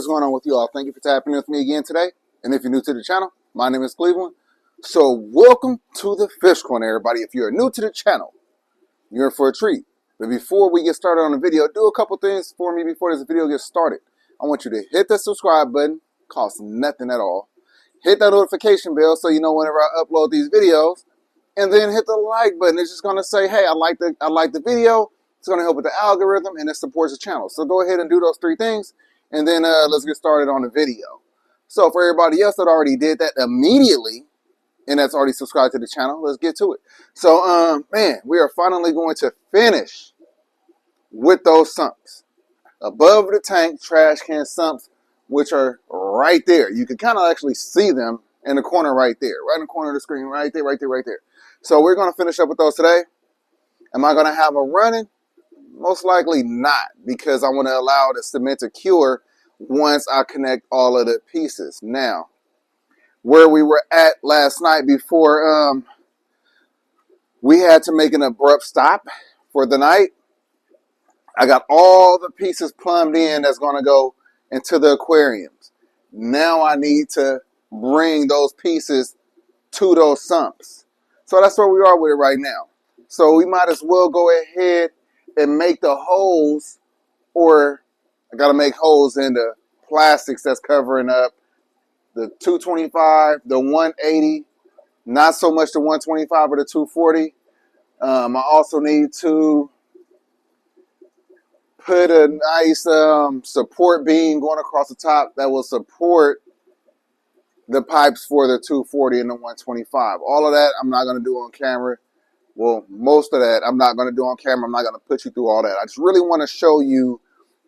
What's going on with you all? Thank you for tapping in with me again today. And if you're new to the channel, my name is Cleveland. So welcome to the Fish Corner, everybody. If you're new to the channel, you're in for a treat. But before we get started on the video, do a couple things for me before this video gets started. I want you to hit the subscribe button. Costs nothing at all. Hit that notification bell so you know whenever I upload these videos. And then hit the like button. It's just going to say, hey, I like the video. It's going to help with the algorithm and it supports the channel. So go ahead and do those three things. And then let's get started on the video. So for everybody else that already did that immediately, and that's already subscribed to the channel, let's get to it. So, man, we are finally going to finish with those sumps. Above the tank, trash can sumps, which are right there. You can kind of actually see them in the corner right there. Right in the corner of the screen, right there, right there, right there. So we're going to finish up with those today. Am I going to have them running? Most likely not, because I want to allow the cement to cure once I connect all of the pieces. Now, where we were at last night before we had to make an abrupt stop for the night, I got all the pieces plumbed in that's going to go into the aquariums. Now I need to bring those pieces to those sumps. So that's where we are with it right now. So we might as well go ahead and make the holes, or I got to make holes in the plastics that's covering up the 225, the 180, not so much the 125 or the 240. I also need to put a nice support beam going across the top that will support the pipes for the 240 and the 125. All of that I'm not going to do on camera. Well, most of that I'm not going to do on camera. I'm not going to put you through all that. I just really want to show you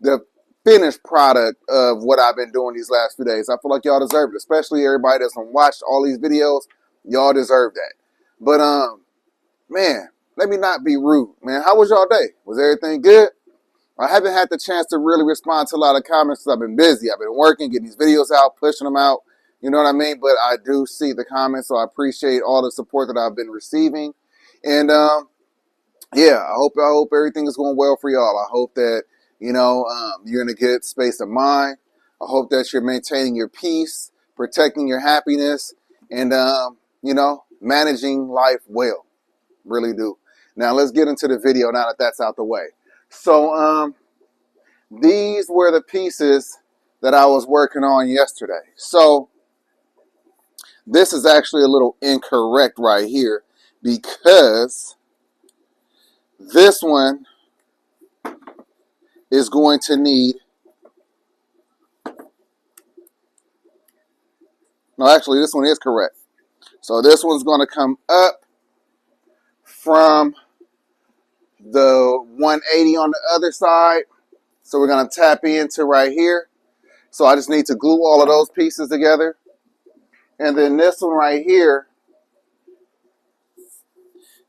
the finished product of what I've been doing these last few days. I feel like y'all deserve it, especially everybody that's watched all these videos. Y'all deserve that. But, man, let me not be rude, man. How was y'all day? Was everything good? I haven't had the chance to really respond to a lot of comments because I've been busy. I've been working, getting these videos out, pushing them out. You know what I mean? But I do see the comments, so I appreciate all the support that I've been receiving. And, yeah, I hope everything is going well for y'all. I hope that, you know, you're in a good space of mind. I hope that you're maintaining your peace, protecting your happiness, and, you know, managing life well. Really do. Now, let's get into the video now that that's out the way. So, these were the pieces that I was working on yesterday. So, this is actually a little incorrect right here because this one is going to need, no, actually this one is correct. So this one's going to come up from the 180 on the other side. So we're going to tap into right here. So I just need to glue all of those pieces together. And then this one right here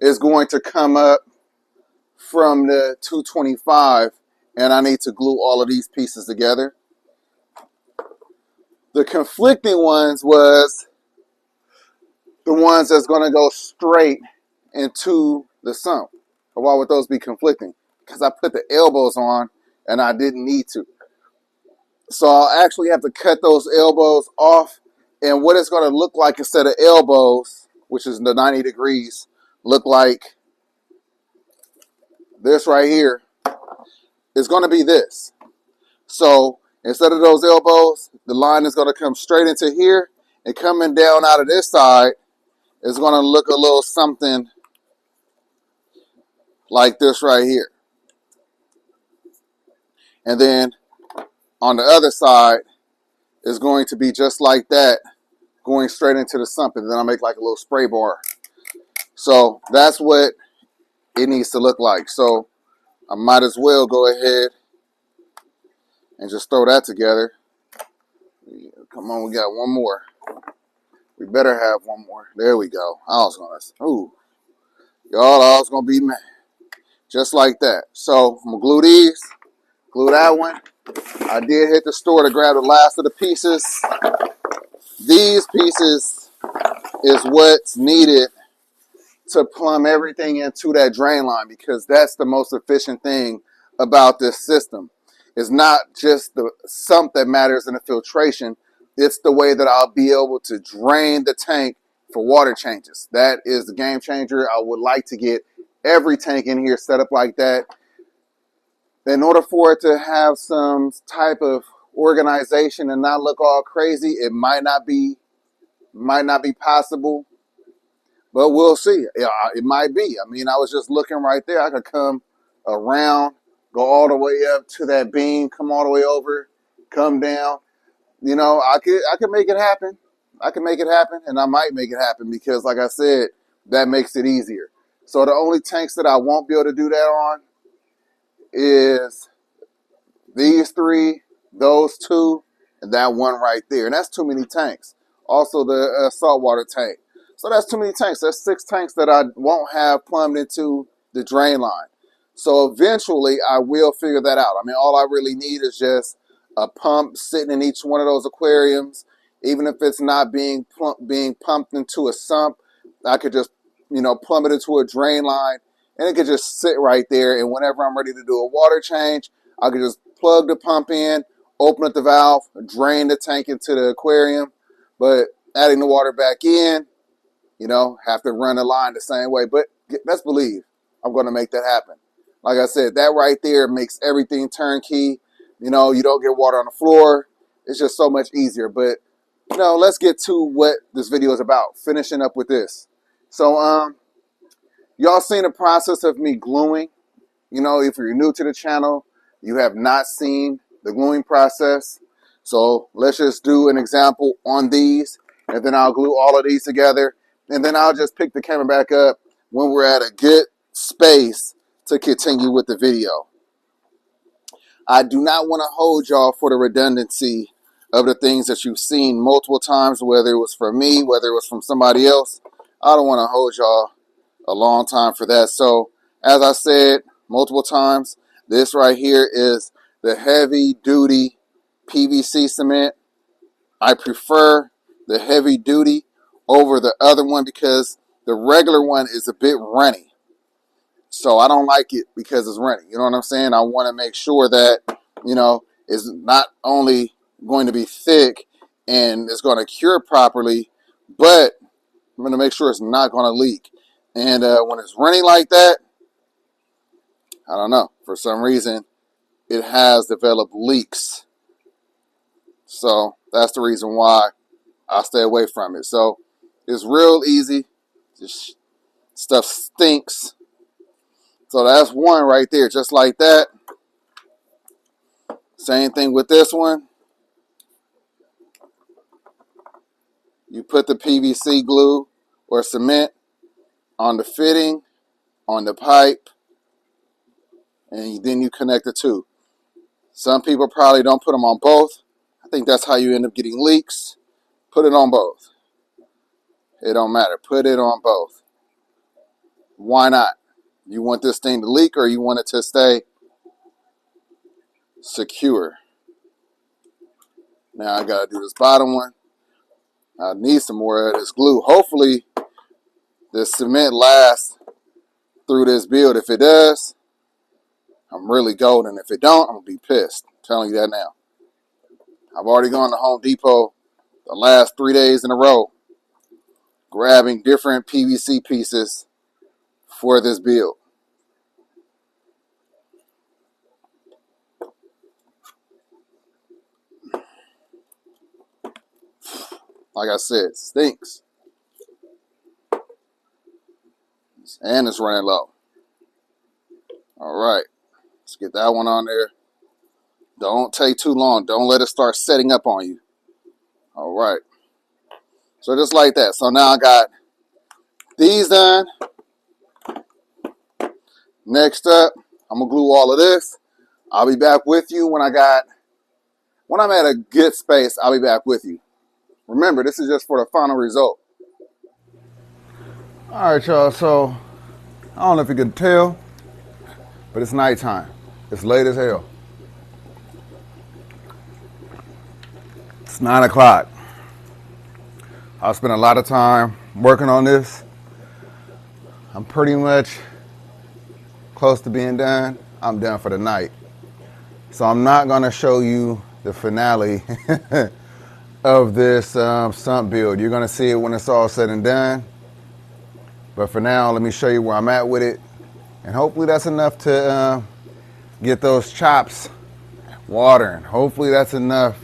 is going to come up from the 225. And I need to glue all of these pieces together. The conflicting ones was the ones that's going to go straight into the sump. Why would those be conflicting? Because I put the elbows on and I didn't need to. So I'll actually have to cut those elbows off. And what it's going to look like instead of elbows, which is the 90 degrees, look like this right here. It's going to be this. So instead of those elbows, the line is going to come straight into here, and coming down out of this side is going to look a little something like this right here. And then on the other side is going to be just like that, going straight into the sump, and then I'll make like a little spray bar. So that's what it needs to look like. So I might as well go ahead and just throw that together. Come on, we got one more. We better have one more. There we go. I was gonna, ooh, y'all, I was gonna be mad. Just like that. So I'm gonna glue these, glue that one. I did hit the store to grab the last of the pieces. These pieces is what's needed to plumb everything into that drain line, because that's the most efficient thing about this system. it's not just the sump that matters in the filtration. It's the way that I'll be able to drain the tank for water changes. That is the game changer. I would like to get every tank in here set up like that. In order for it to have some type of organization and not look all crazy, it might not be possible, but we'll see. It might be. I mean, I was just looking right there. I could come around, go all the way up to that beam, come all the way over, come down. You know, I could make it happen. I can make it happen, and I might make it happen because, like I said, that makes it easier. So the only tanks that I won't be able to do that on is these three, those two, and that one right there. And that's too many tanks. Also the saltwater tank. So that's too many tanks. That's 6 tanks that I won't have plumbed into the drain line. So eventually I will figure that out. I mean, all I really need is just a pump sitting in each one of those aquariums. Even if it's not being pumped into a sump, I could just, you know, plumb it into a drain line, and it could just sit right there. And whenever I'm ready to do a water change, I could just plug the pump in, open up the valve, drain the tank into the aquarium. But adding the water back in, you know, have to run the line the same way. But best believe I'm going to make that happen. Like I said, that right there makes everything turnkey. You know, you don't get water on the floor. It's just so much easier. But, you know, let's get to what this video is about, finishing up with this. So, y'all seen the process of me gluing. You know, if you're new to the channel, you have not seen the gluing process. So let's just do an example on these, and then I'll glue all of these together. And then I'll just pick the camera back up when we're at a good space to continue with the video. I do not want to hold y'all for the redundancy of the things that you've seen multiple times, whether it was from me, whether it was from somebody else. I don't want to hold y'all a long time for that. So as I said multiple times, this right here is the heavy duty PVC cement. I prefer the heavy duty over the other one because the regular one is a bit runny. So I don't like it because it's runny. You know what I'm saying? I want to make sure that, you know, it's not only going to be thick and it's going to cure properly, but I'm going to make sure it's not going to leak. And when it's runny like that, I don't know, for some reason, it has developed leaks. So that's the reason why I stay away from it. So it's real easy. This stuff stinks. So that's one right there, just like that. Same thing with this one. You put the PVC glue or cement on the fitting, on the pipe, and then you connect the two. Some people probably don't put them on both. I think that's how you end up getting leaks. Put it on both. It don't matter. Put it on both. Why not? You want this thing to leak or you want it to stay secure. Now I gotta do this bottom one. I need some more of this glue. Hopefully this cement lasts through this build. If it does, I'm really golden. If it don't, I'm gonna be pissed. I'm telling you that now. I've already gone to Home Depot the last 3 days in a row, grabbing different PVC pieces for this build. Like I said, it stinks. And it's running low. All right, let's get that one on there. Don't take too long. Don't let it start setting up on you. All right. So just like that. So now I got these done. Next up, I'm gonna glue all of this. I'll be back with you when I'm at a good space. I'll be back with you. Remember, this is just for the final result. All right, y'all. So I don't know if you can tell, but it's nighttime. It's late as hell. It's 9 o'clock. I spent a lot of time working on this. I'm pretty much close to being done. I'm done for the night. So I'm not going to show you the finale of this sump build. You're going to see it when it's all said and done. But for now, let me show you where I'm at with it. And hopefully that's enough to get those chops watering. Hopefully that's enough.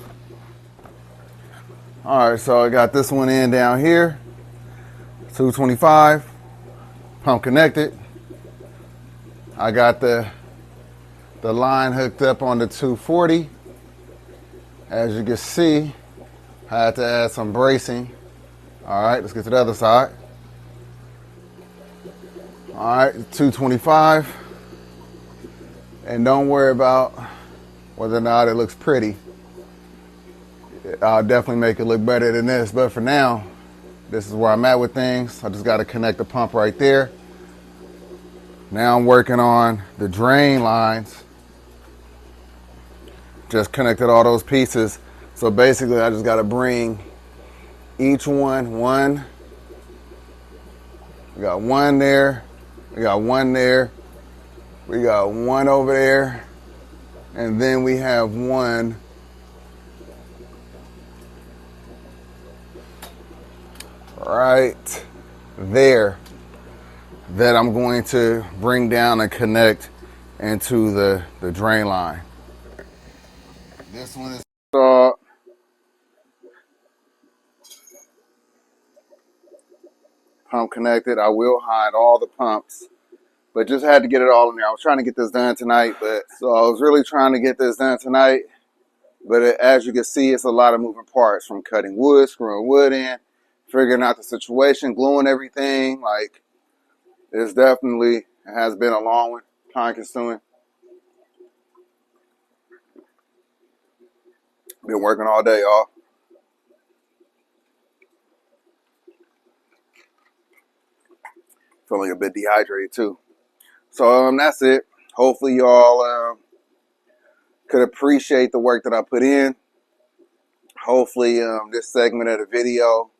All right, so I got this one in down here. 225, pump connected. I got the line hooked up on the 240. As you can see, I had to add some bracing. All right, let's get to the other side. All right, 225. And don't worry about whether or not it looks pretty. I'll definitely make it look better than this, but for now, this is where I'm at with things. I just got to connect the pump right there. Now I'm working on the drain lines. Just connected all those pieces. So basically, I just got to bring each one. We got one there. We got one there. We got one over there. And then we have one right there that I'm going to bring down and connect into the drain line. This one is installed. Pump connected. I will hide all the pumps, but just had to get it all in there. I was trying to get this done tonight, so I was really trying to get this done tonight. But as you can see, it's a lot of moving parts, from cutting wood, screwing wood in, figuring out the situation, gluing everything. Like, it's definitely, it has been a long one, time consuming. Been working all day, y'all. Feeling a bit dehydrated too. So that's it. Hopefully y'all could appreciate the work that I put in. Hopefully this segment of the video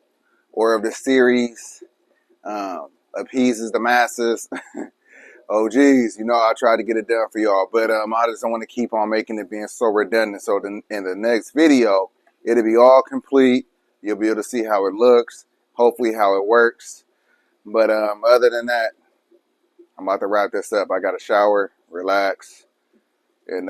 or of the series appeases the masses. Oh geez, you know, I tried to get it done for y'all, but I just don't want to keep on making it being so redundant. So in the next video, it'll be all complete. You'll be able to see how it looks, hopefully how it works. But other than that, I'm about to wrap this up. I got to shower, relax, and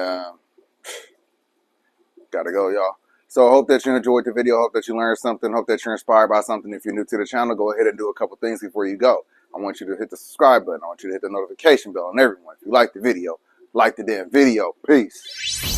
gotta go, y'all. So I hope that you enjoyed the video. Hope that you learned something. Hope that you're inspired by something. If you're new to the channel, go ahead and do a couple things before you go. I want you to hit the subscribe button. I want you to hit the notification bell on everyone. If you like the video, like the damn video. Peace.